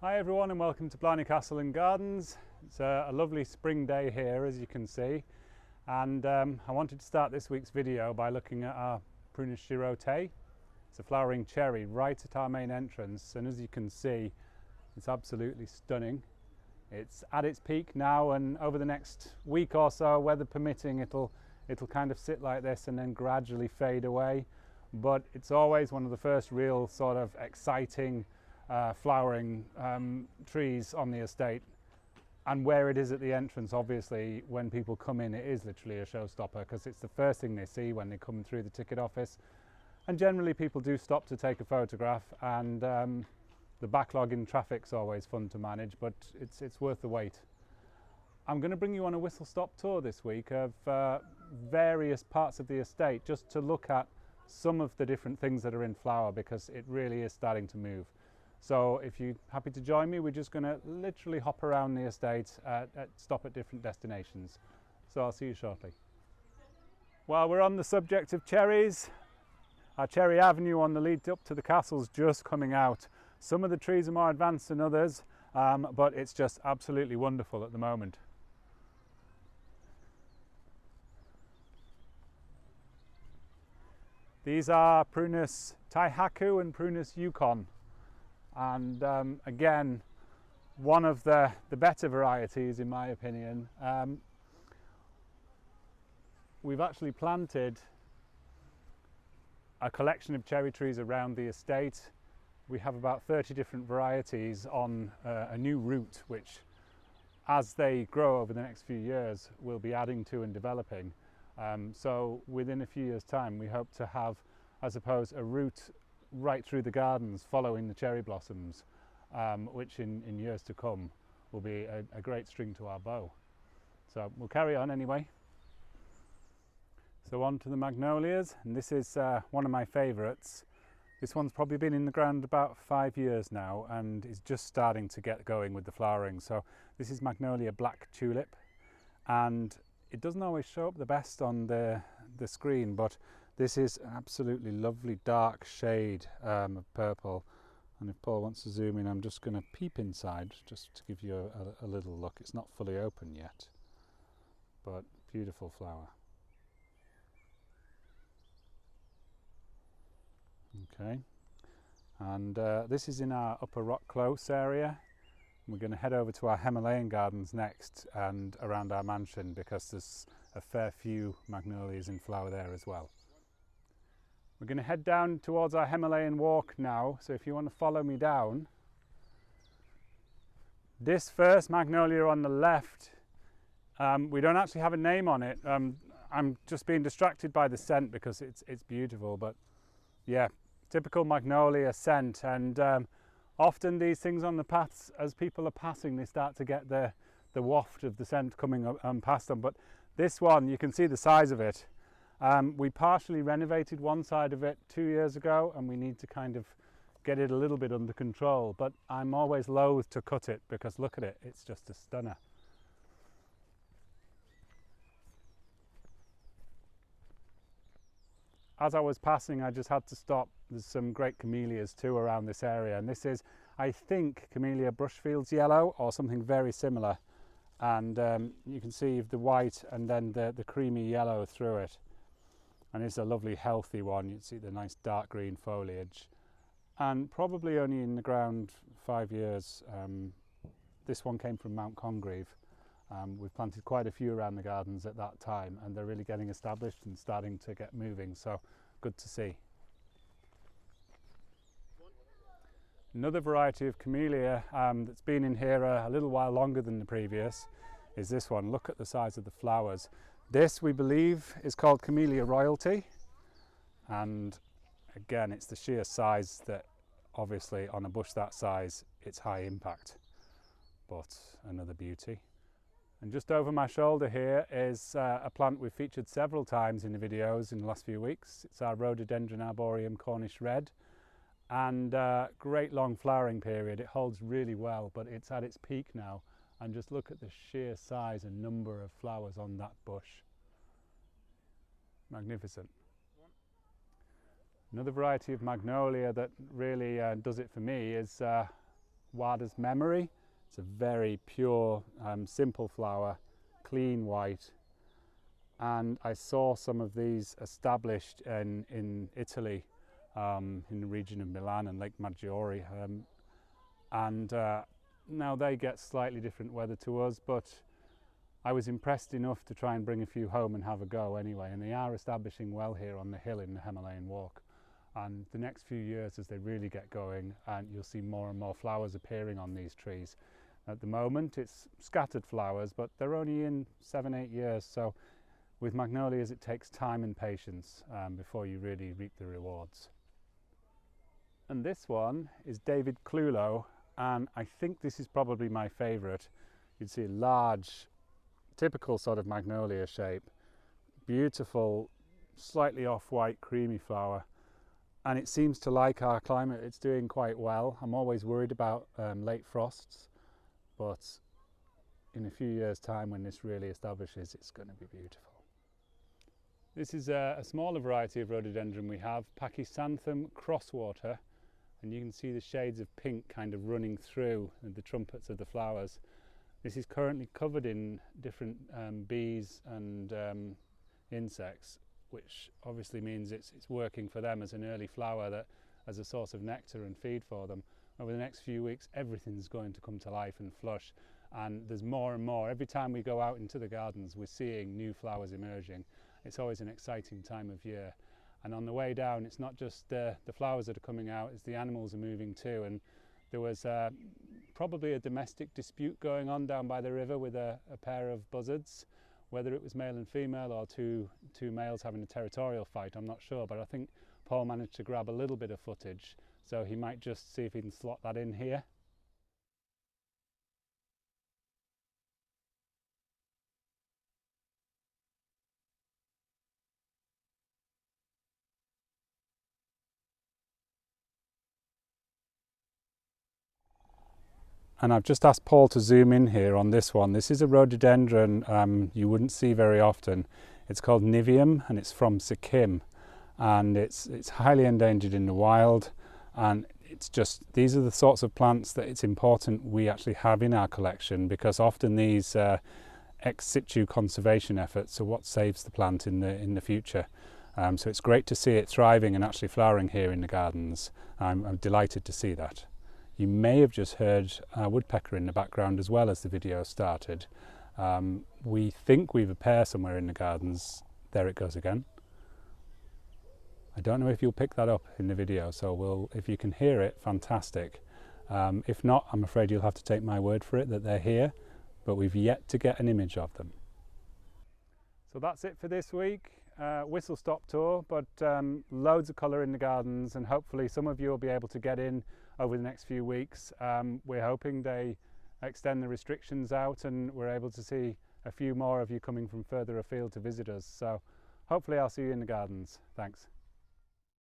Hi everyone and welcome to Blarney Castle and Gardens. It's a lovely spring day here, as you can see, and I wanted to start this week's video by looking at our Prunus Shirotei. It's a flowering cherry right at our main entrance, and as you can see, it's absolutely stunning. It's at its peak now, and over the next week or so, weather permitting, it'll kind of sit like this and then gradually fade away. But it's always one of the first real sort of exciting flowering trees on the estate, and where it is at the entrance, obviously when people come in, it is literally a showstopper because it's the first thing they see when they come through the ticket office, and generally people do stop to take a photograph, and the backlog in traffic's always fun to manage, but it's worth the wait. I'm going to bring you on a whistle stop tour this week of various parts of the estate just to look at some of the different things that are in flower, because it really is starting to move. So if you're happy to join me, we're just going to literally hop around the estate, stop at different destinations. So I'll see you shortly. While we're on the subject of cherries, our cherry avenue on the lead up to the castle's just coming out. Some of the trees are more advanced than others, but it's just absolutely wonderful at the moment. These are Prunus Taihaku and Prunus Yukon. And again, one of the better varieties in my opinion. We've actually planted a collection of cherry trees around the estate. We have about 30 different varieties on a new route, which as they grow over the next few years we'll be adding to and developing. So within a few years time we hope to have, I suppose, a route right through the gardens following the cherry blossoms, which in years to come will be a great string to our bow. So we'll carry on anyway. So on to the magnolias, and this is one of my favourites. This one's probably been in the ground about 5 years now and is just starting to get going with the flowering. So this is Magnolia Black Tulip, and it doesn't always show up the best on the screen, but this is an absolutely lovely dark shade of purple. And if Paul wants to zoom in, I'm just going to peep inside just to give you a little look. It's not fully open yet, but beautiful flower. Okay, and this is in our Upper Rock Close area. We're going to head over to our Himalayan gardens next and around our mansion, because there's a fair few magnolias in flower there as well. We're going to head down towards our Himalayan walk now, so if you want to follow me down. This first magnolia on the left, we don't actually have a name on it. I'm just being distracted by the scent because it's beautiful, but yeah, typical magnolia scent. And often these things on the paths, as people are passing, they start to get the waft of the scent coming up past them. But this one, you can see the size of it. We partially renovated one side of it 2 years ago, and we need to kind of get it a little bit under control, but I'm always loath to cut it because look at it, it's just a stunner. As I was passing, I just had to stop. There's some great camellias too around this area, and this is, I think, Camellia Brushfield's yellow or something very similar, and you can see the white and then the creamy yellow through it. And it's a lovely healthy one. You can see the nice dark green foliage, and probably only in the ground 5 years. This one came from Mount Congreve. We've planted quite a few around the gardens at that time, and they're really getting established and starting to get moving, so good to see. Another variety of camellia that's been in here a little while longer than the previous is this one. Look at the size of the flowers. This, we believe, is called Camellia Royalty, and again, it's the sheer size that, obviously on a bush that size, it's high impact, but another beauty. And just over my shoulder here is a plant we've featured several times in the videos in the last few weeks. It's our Rhododendron Arboreum Cornish Red, and great long flowering period. It holds really well, but it's at its peak now. And just look at the sheer size and number of flowers on that bush. Magnificent. Another variety of magnolia that really does it for me is Wada's Memory. It's a very pure, simple flower, clean white. And I saw some of these established in Italy, in the region of Milan and Lake Maggiore. Now they get slightly different weather to us, but I was impressed enough to try and bring a few home and have a go anyway. And they are establishing well here on the hill in the Himalayan Walk. And the next few years, as they really get going, and you'll see more and more flowers appearing on these trees. At the moment it's scattered flowers, but they're only in 7-8 years, so with magnolias it takes time and patience before you really reap the rewards. And this one is David Clulo, and I think this is probably my favourite. You'd see a large, typical sort of magnolia shape, beautiful, slightly off-white creamy flower. And it seems to like our climate. It's doing quite well. I'm always worried about late frosts, but in a few years' time when this really establishes, it's going to be beautiful. This is a smaller variety of rhododendron we have, Pachysanthum crosswater, and you can see the shades of pink kind of running through the trumpets of the flowers. This is currently covered in different bees and insects, which obviously means it's working for them as an early flower, that as a source of nectar and feed for them. Over the next few weeks everything's going to come to life and flush, and there's more and more. Every time we go out into the gardens we're seeing new flowers emerging. It's always an exciting time of year, and on the way down it's not just the flowers that are coming out, it's the animals are moving too. And there was probably a domestic dispute going on down by the river with a pair of buzzards. Whether it was male and female or two males having a territorial fight, I'm not sure, but I think Paul managed to grab a little bit of footage, so he might just see if he can slot that in here. And I've just asked Paul to zoom in here on this one. This is a rhododendron you wouldn't see very often. It's called Nivium and it's from Sikkim, and it's highly endangered in the wild. And it's just, these are the sorts of plants that it's important we actually have in our collection, because often these ex situ conservation efforts are what saves the plant in the future. So it's great to see it thriving and actually flowering here in the gardens. I'm delighted to see that. You may have just heard a woodpecker in the background as well as the video started. We think we've a pair somewhere in the gardens. There it goes again. I don't know if you'll pick that up in the video, so if you can hear it, fantastic. If not, I'm afraid you'll have to take my word for it that they're here, but we've yet to get an image of them. So that's it for this week. Whistle stop tour, but loads of colour in the gardens, and hopefully some of you will be able to get in over the next few weeks. We're hoping they extend the restrictions out and we're able to see a few more of you coming from further afield to visit us. So hopefully I'll see you in the gardens. Thanks.